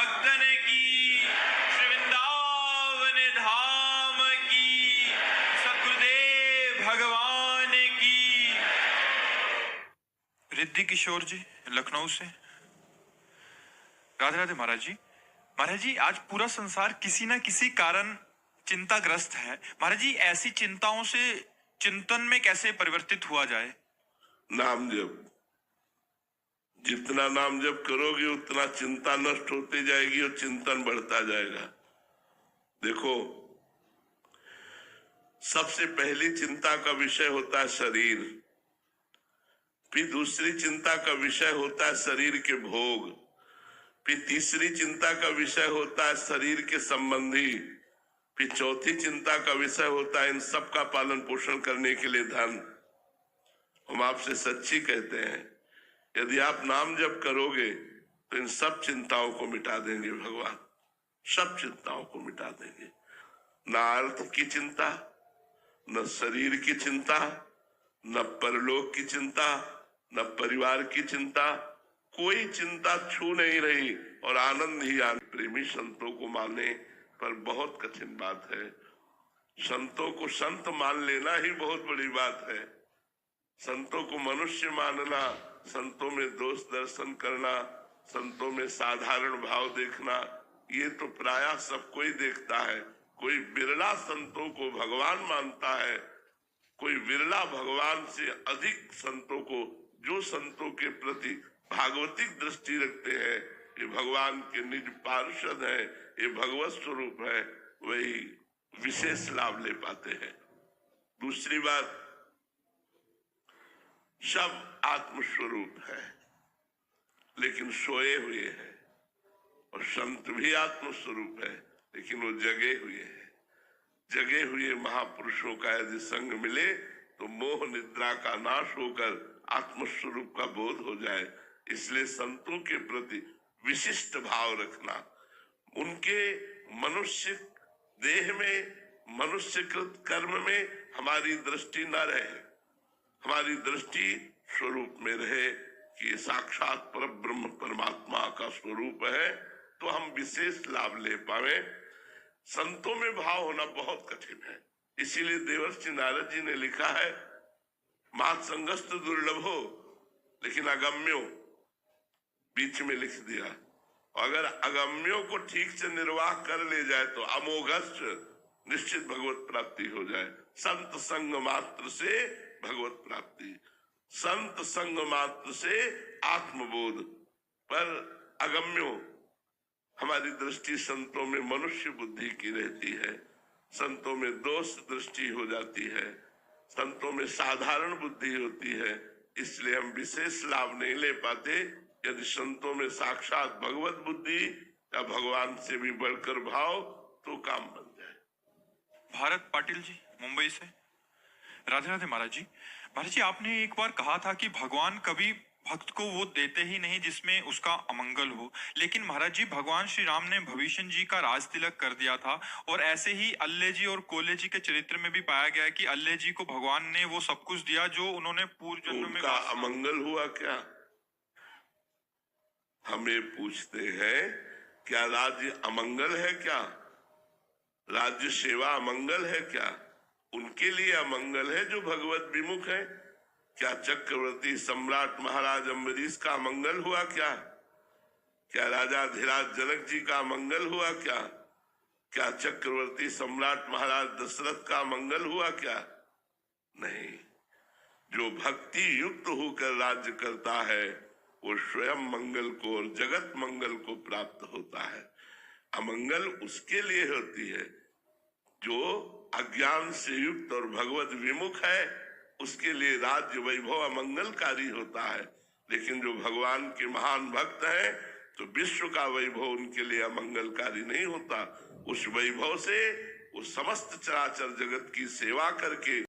भक्तन की, श्री वृंदावन धाम की, सद्गुरुदेव भगवान की। रिद्धि किशोर जी लखनऊ से। राधे राधे महाराज जी। महाराज जी, आज पूरा संसार किसी न किसी कारण चिंताग्रस्त है। महाराज जी, ऐसी चिंताओं से चिंतन में कैसे परिवर्तित हुआ जाए? नाम जप। जितना नाम जप करोगे उतना चिंता नष्ट होती जाएगी और चिंतन बढ़ता जाएगा। देखो, सबसे पहली चिंता का विषय होता है शरीर, फिर दूसरी चिंता का विषय होता है शरीर के भोग, फिर तीसरी चिंता का विषय होता है शरीर के संबंधी, फिर चौथी चिंता का विषय होता है इन सब का पालन पोषण करने के लिए धन। हम आपसे सच्ची कहते हैं, यदि आप नाम जप करोगे तो इन सब चिंताओं को मिटा देंगे भगवान, सब चिंताओं को मिटा देंगे। न अर्थ की चिंता, न शरीर की चिंता, न परलोक की चिंता, न परिवार की चिंता, कोई चिंता छू नहीं रही और आनंद ही आनंद। प्रेमी संतों को माने पर बहुत कठिन बात है। संतों को संत मान लेना ही बहुत बड़ी बात है। संतों को मनुष्य मानना, संतों में दोष दर्शन करना, संतों में साधारण भाव देखना, ये तो प्रायः सब कोई देखता है। कोई बिरला संतों को भगवान मानता है, कोई बिरला भगवान से अधिक संतों को, जो संतों के प्रति भागवतिक दृष्टि रखते हैं, ये भगवान के निज पार्षद है, ये भगवत स्वरूप है, वही विशेष लाभ ले पाते हैं। दूसरी बात, सब आत्मस्वरूप है लेकिन सोए हुए हैं, और संत भी आत्मस्वरूप है लेकिन वो जगे हुए हैं। जगे हुए महापुरुषों का यदि संग मिले तो मोह निद्रा का नाश होकर आत्मस्वरूप का बोध हो जाए। इसलिए संतों के प्रति विशिष्ट भाव रखना, उनके मनुष्य देह में, मनुष्यकृत कर्म में हमारी दृष्टि न रहे, हमारी दृष्टि स्वरूप में रहे कि साक्षात परब्रह्म परमात्मा का स्वरूप है, तो हम विशेष लाभ ले पावे। संतों में भाव होना बहुत कठिन है। इसीलिए देवर्षि नारद जी ने लिखा है, मात संगस्त दुर्लभो लेकिन अगम्यो, बीच में लिख दिया। अगर अगम्यों को ठीक से निर्वाह कर ले जाए तो अमोघस्य निश्चित भगवत प्राप्ति हो जाए। संत संग मात्र से भगवत प्राप्ति, संत संग मात्र से आत्मबोध। पर अगम्यों, हमारी दृष्टि संतों में मनुष्य बुद्धि की रहती है, संतों में दोष दृष्टि हो जाती है, संतों में साधारण बुद्धि होती है। इसलिए हम विशेष लाभ नहीं ले पाते। यदि संतों में साक्षात भगवत बुद्धि या भगवान से भी बढ़कर भाव, तो काम बन जाए। भारत पाटिल जी मुंबई से। राधे राधे महाराज जी। महाराज जी, आपने एक बार कहा था कि भगवान कभी भक्त को वो देते ही नहीं जिसमें उसका अमंगल हो, लेकिन महाराज जी, भगवान श्री राम ने भविष्य जी का राज तिलक कर दिया था, और ऐसे ही अल्ले जी और कोले जी के चरित्र में भी पाया गया है कि अल्ले जी को भगवान ने वो सब कुछ दिया जो उन्होंने पूर्व जन्म में। अमंगल हुआ क्या? हमें पूछते हैं, क्या राज्य अमंगल है? क्या राज्य सेवा अमंगल है? क्या उनके लिए अमंगल है जो भगवत विमुख है? क्या चक्रवर्ती सम्राट महाराज अम्बरीश का मंगल हुआ? क्या राजा धीराज जनक जी का मंगल हुआ? क्या चक्रवर्ती सम्राट महाराज दशरथ का मंगल हुआ? क्या नहीं। जो भक्ति युक्त होकर राज्य करता है वो स्वयं मंगल को और जगत मंगल को प्राप्त होता है। अमंगल उसके लिए होती है जो अज्ञान से युक्त और भगवत विमुख है, उसके लिए राज्य वैभव अमंगलकारी होता है। लेकिन जो भगवान के महान भक्त हैं तो विश्व का वैभव उनके लिए अमंगलकारी नहीं होता। उस वैभव से वो समस्त चराचर जगत की सेवा करके